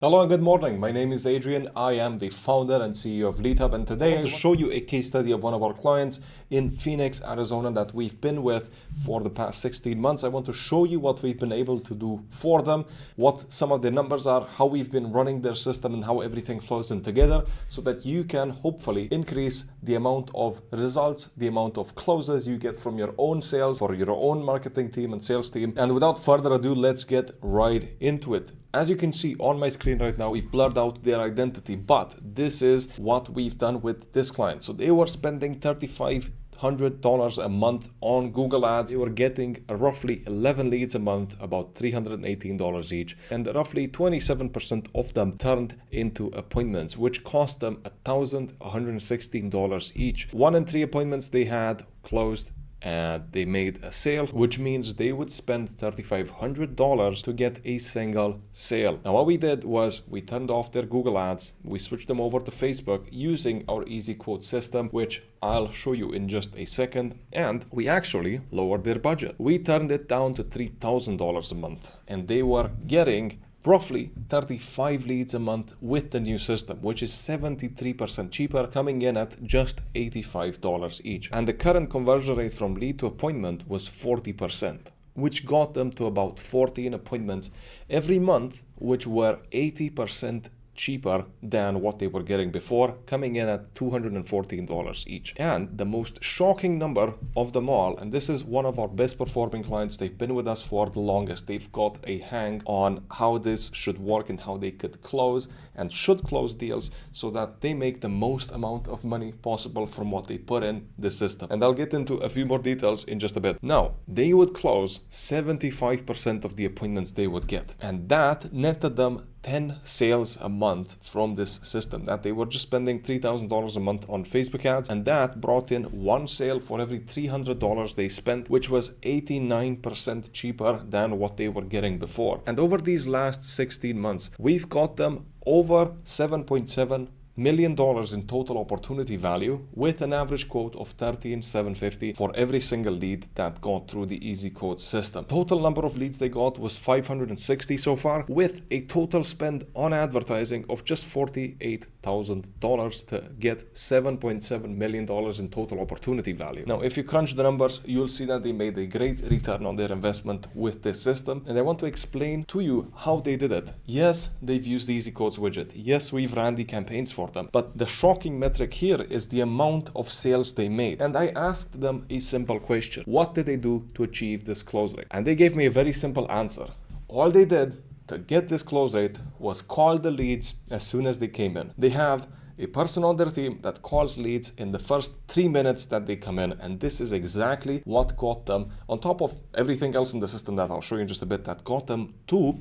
Hello and good morning. My name is Adrian. I am the founder and CEO of LeadHub, and today I'll show you a case study of one of our clients in Phoenix, Arizona that we've been with for the past 16 months. I want to show you what we've been able to do for them, what some of the numbers are, how we've been running their system, and how everything flows in together so that you can hopefully increase the amount of results, the amount of closes you get from your own sales or your own marketing team and sales team. And without further ado, let's get right into it. As you can see on my screen right now, we've blurred out their identity, but this is what we've done with this client. So they were spending $3,500 a month on Google Ads. They were getting roughly 11 leads a month, about $318 each, and roughly 27% of them turned into appointments, which cost them $1,116 each. 1 in 3 appointments they had closed and they made a sale, which means they would spend $3,500 to get a single sale. Now what we did was we turned off their Google Ads, we switched them over to Facebook using our easy quote system, which I'll show you in just a second, and we actually lowered their budget. We turned it down to $3,000 a month, and they were getting roughly 35 leads a month with the new system, which is 73% cheaper, coming in at just $85 each. And the current conversion rate from lead to appointment was 40%, which got them to about 14 appointments every month, which were 80% cheaper than what they were getting before, coming in at $214 each. And the most shocking number of them all, and this is one of our best performing clients, they've been with us for the longest, they've got a hang on how this should work and how they could close and should close deals so that they make the most amount of money possible from what they put in the system. And I'll get into a few more details in just a bit. Now, they would close 75% of the appointments they would get, and that netted them 10 sales a month from this system, that they were just spending $3,000 a month on Facebook ads, and that brought in 1 sale for every $300 they spent, which was 89% cheaper than what they were getting before. And over these last 16 months, we've got them over $7.7 million in total opportunity value, with an average quote of $13,750 for every single lead that got through the easy quote system. Total number of leads they got was 560 so far, with a total spend on advertising of just $48,000 to get $7.7 million in total opportunity value. Now, if you crunch the numbers, you'll see that they made a great return on their investment with this system, and I want to explain to you how they did it. Yes, they've used the easy quotes widget. Yes, we've ran the campaigns for them. But the shocking metric here is the amount of sales they made. And I asked them a simple question. What did they do to achieve this close rate? And they gave me a very simple answer. All they did to get this close rate was call the leads as soon as they came in. They have a person on their team that calls leads in the first 3 minutes that they come in, and this is exactly what got them, on top of everything else in the system that I'll show you in just a bit, that got them to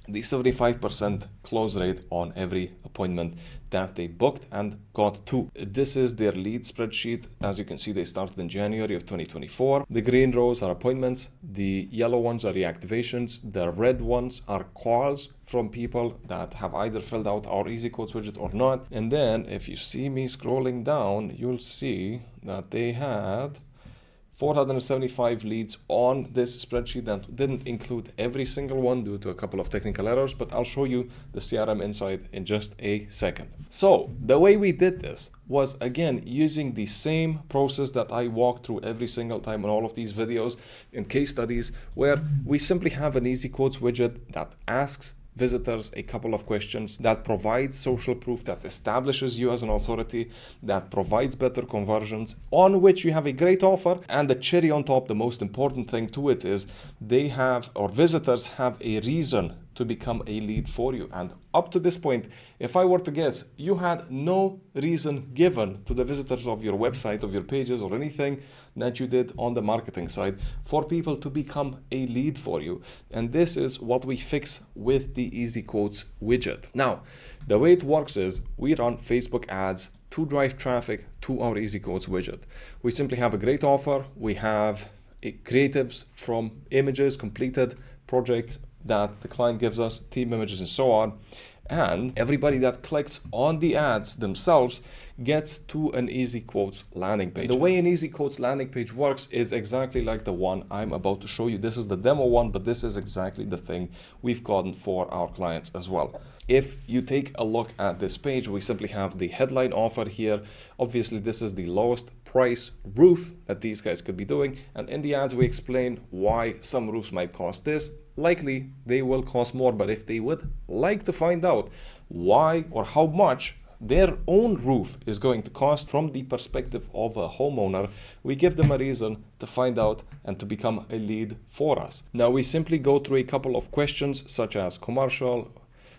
the 75% close rate on every appointment that they booked and got to. This is their lead spreadsheet. As you can see, they started in January of 2024. The green rows are appointments, the yellow ones are reactivations, the red ones are calls from people that have either filled out our easy quotes widget or not. And then if you see me scrolling down, you'll see that they had 475 leads on this spreadsheet. That didn't include every single one due to a couple of technical errors, but I'll show you the CRM inside in just a second. So the way we did this was, again, using the same process that I walk through every single time in all of these videos and case studies, where we simply have an easy quotes widget that asks visitors a couple of questions, that provides social proof, that establishes you as an authority, that provides better conversions, on which you have a great offer. And the cherry on top, the most important thing to it, is they have, or visitors have, a reason to become a lead for you. And up to this point, if I were to guess, you had no reason given to the visitors of your website, of your pages, or anything that you did on the marketing side for people to become a lead for you. And this is what we fix with the easy quotes widget. Now, the way it works is we run Facebook ads to drive traffic to our easy quotes widget. We simply have a great offer. We have creatives from images, completed projects that the client gives us, team images and so on. And everybody that clicks on the ads themselves gets to an easy quotes landing page. The way an easy quotes landing page works is exactly like the one I'm about to show you. This is the demo one, but this is exactly the thing we've gotten for our clients as well. If you take a look at this page, we simply have the headline offer here. Obviously, this is the lowest price roof that these guys could be doing. And in the ads, we explain why some roofs might cost this. Likely, they will cost more. But if they would like to find out why or how much their own roof is going to cost from the perspective of a homeowner, we give them a reason to find out and to become a lead for us. Now, we simply go through a couple of questions such as commercial,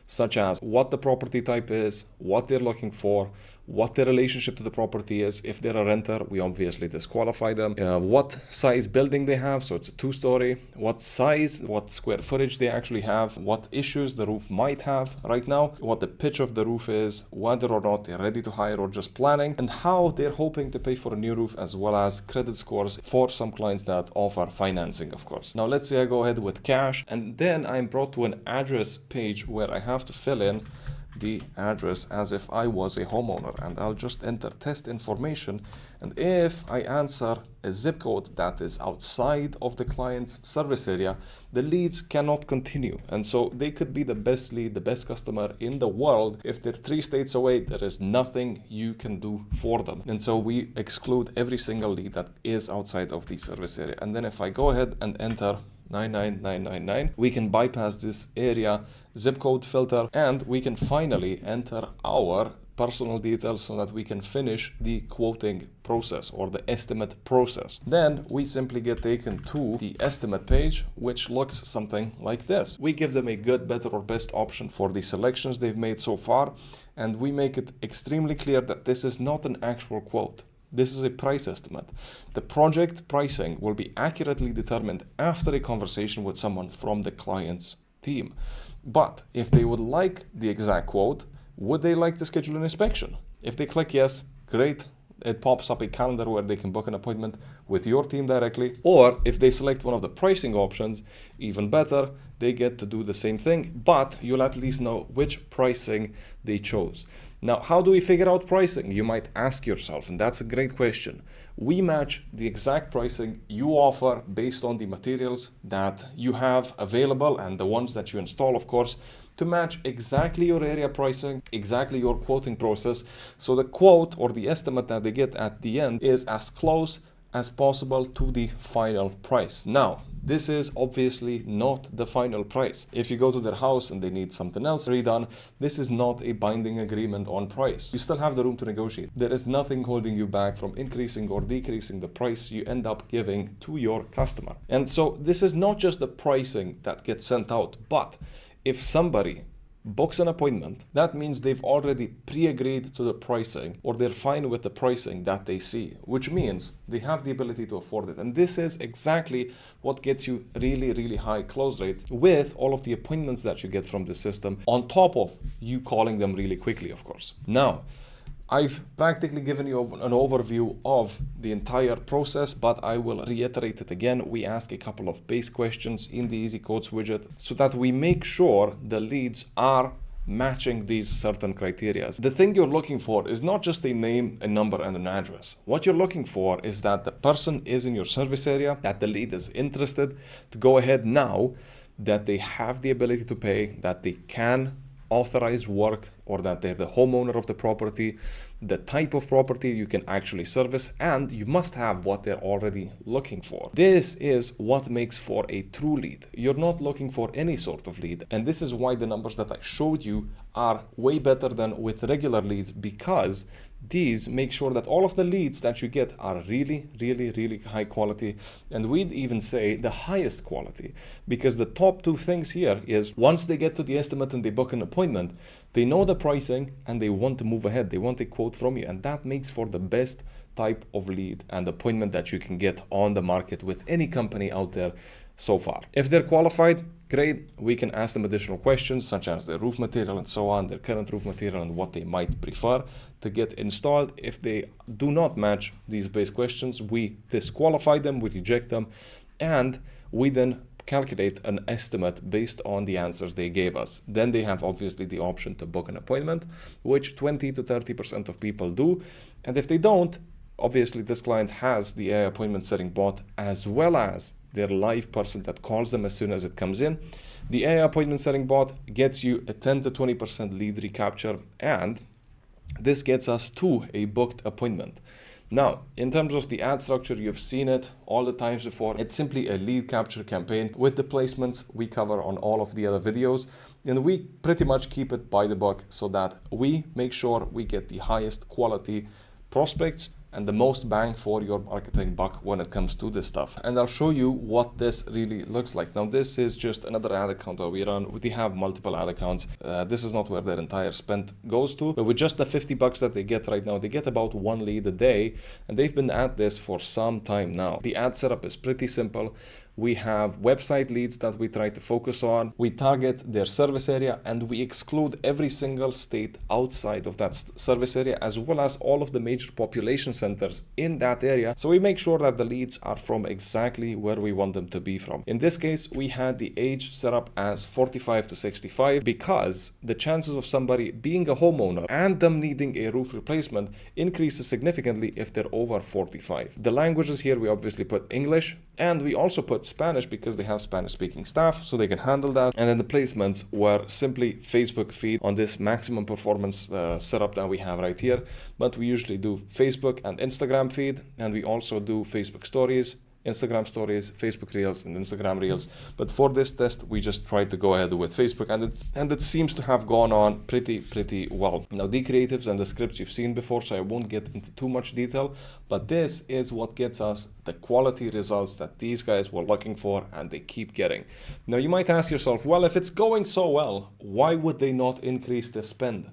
such as what the property type is, what they're looking for, what their relationship to the property is. If they're a renter, we obviously disqualify them. What size building they have, so it's a 2-story, what size, what square footage they actually have, what issues the roof might have right now, what the pitch of the roof is, whether or not they're ready to hire or just planning, and how they're hoping to pay for a new roof, as well as credit scores for some clients that offer financing, of course. Now, let's say I go ahead with cash, and then I'm brought to an address page where I have to fill in the address as if I was a homeowner, and I'll just enter test information. And if I answer a zip code that is outside of the client's service area, the leads cannot continue. And so they could be the best lead, the best customer in the world. If they're 3 states away, there is nothing you can do for them. And so we exclude every single lead that is outside of the service area. And then if I go ahead and enter 99999, we can bypass this area zip code filter, and we can finally enter our personal details so that we can finish the quoting process or the estimate process. Then we simply get taken to the estimate page, which looks something like this. We give them a good, better, or best option for the selections they've made so far, and we make it extremely clear that this is not an actual quote. This is a price estimate. The project pricing will be accurately determined after a conversation with someone from the client's team. But if they would like the exact quote, would they like to schedule an inspection? If they click yes, great. It pops up a calendar where they can book an appointment with your team directly. Or if they select one of the pricing options, even better, they get to do the same thing, but you'll at least know which pricing they chose. Now, how do we figure out pricing? You might ask yourself, and that's a great question. We match the exact pricing you offer based on the materials that you have available and the ones that you install, of course, to match exactly your area pricing, exactly your quoting process. So the quote or the estimate that they get at the end is as close as possible to the final price. Now, this is obviously not the final price. If you go to their house and they need something else redone, this is not a binding agreement on price. You still have the room to negotiate. There is nothing holding you back from increasing or decreasing the price you end up giving to your customer. And so this is not just the pricing that gets sent out, but if somebody books an appointment, that means they've already pre-agreed to the pricing, or they're fine with the pricing that they see, which means they have the ability to afford it. And this is exactly what gets you really, really high close rates with all of the appointments that you get from the system, on top of you calling them really quickly, of course. Now, I've practically given you an overview of the entire process, but I will reiterate it again. We ask a couple of base questions in the Easy Quotes widget so that we make sure the leads are matching these certain criteria. The thing you're looking for is not just a name, a number, and an address. What you're looking for is that the person is in your service area, that the lead is interested to go ahead now, that they have the ability to pay, that they can authorize work, or that they're the homeowner of the property, the type of property you can actually service, and you must have what they're already looking for. This is what makes for a true lead. You're not looking for any sort of lead, and this is why the numbers that I showed you are way better than with regular leads, because these make sure that all of the leads that you get are really, really, really high quality, and we'd even say the highest quality, because the top two things here is once they get to the estimate and they book an appointment, they know the pricing and they want to move ahead. They want a quote from you, and that makes for the best type of lead and appointment that you can get on the market with any company out there so far. If they're qualified, great. We can ask them additional questions such as their roof material and so on, their current roof material, and what they might prefer to get installed. If they do not match these base questions, we disqualify them, we reject them, and we then calculate an estimate based on the answers they gave us. Then they have obviously the option to book an appointment, which 20 to 30% of people do. And if they don't, obviously this client has the appointment setting bot, as well as their live person that calls them as soon as it comes in. The AI appointment setting bot gets you a 10 to 20% lead recapture, and this gets us to a booked appointment. Now, in terms of the ad structure, you've seen it all the times before. It's simply a lead capture campaign with the placements we cover on all of the other videos. And we pretty much keep it by the book so that we make sure we get the highest quality prospects and the most bang for your marketing buck when it comes to this stuff. And I'll show you what this really looks like. Now, this is just another ad account that we run. We have multiple ad accounts. This is not where their entire spend goes to, but with just the $50 that they get right now, they get about 1 lead a day, and they've been at this for some time now. The ad setup is pretty simple. We have website leads that we try to focus on. We target their service area, and we exclude every single state outside of that service area, as well as all of the major population centers in that area. So we make sure that the leads are from exactly where we want them to be from. In this case, we had the age set up as 45 to 65 because the chances of somebody being a homeowner and them needing a roof replacement increases significantly if they're over 45. The languages here, we obviously put English, and we also put Spanish because they have Spanish speaking staff, so they can handle that. And then the placements were simply Facebook feed on this maximum performance setup that we have right here. But we usually do Facebook and Instagram feed, and we also do Facebook stories, Instagram stories, Facebook Reels, and Instagram Reels. But for this test, we just tried to go ahead with Facebook, and it seems to have gone on pretty well. Now, the creatives and the scripts you've seen before, so I won't get into too much detail, but this is what gets us the quality results that these guys were looking for, and they keep getting. Now, you might ask yourself, well, if it's going so well, why would they not increase the spend?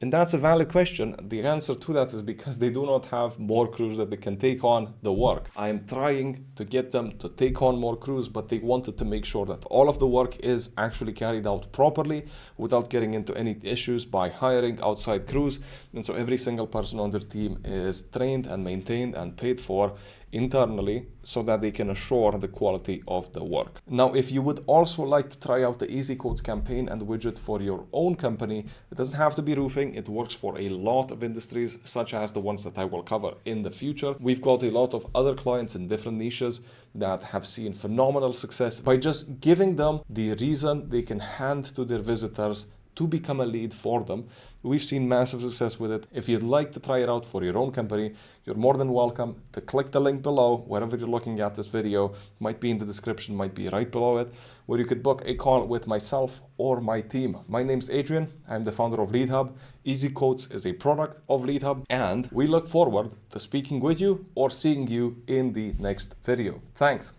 And that's a valid question. The answer to that is because they do not have more crews that they can take on the work. I am trying to get them to take on more crews, but they wanted to make sure that all of the work is actually carried out properly without getting into any issues by hiring outside crews. And so every single person on their team is trained and maintained and paid for internally so that they can assure the quality of the work. Now, if you would also like to try out the Easy Quotes campaign and widget for your own company, it doesn't have to be roofing. It works for a lot of industries, such as the ones that I will cover in the future. We've got a lot of other clients in different niches that have seen phenomenal success by just giving them the reason they can hand to their visitors to become a lead for them. We've seen massive success with it. If you'd like to try it out for your own company, you're more than welcome to click the link below wherever you're looking at this video. Might be in the description, might be right below it, where you could book a call with myself or my team. My name's Adrian. I'm the founder of LeadHub. Easy Quotes is a product of LeadHub, and we look forward to speaking with you or seeing you in the next video. Thanks.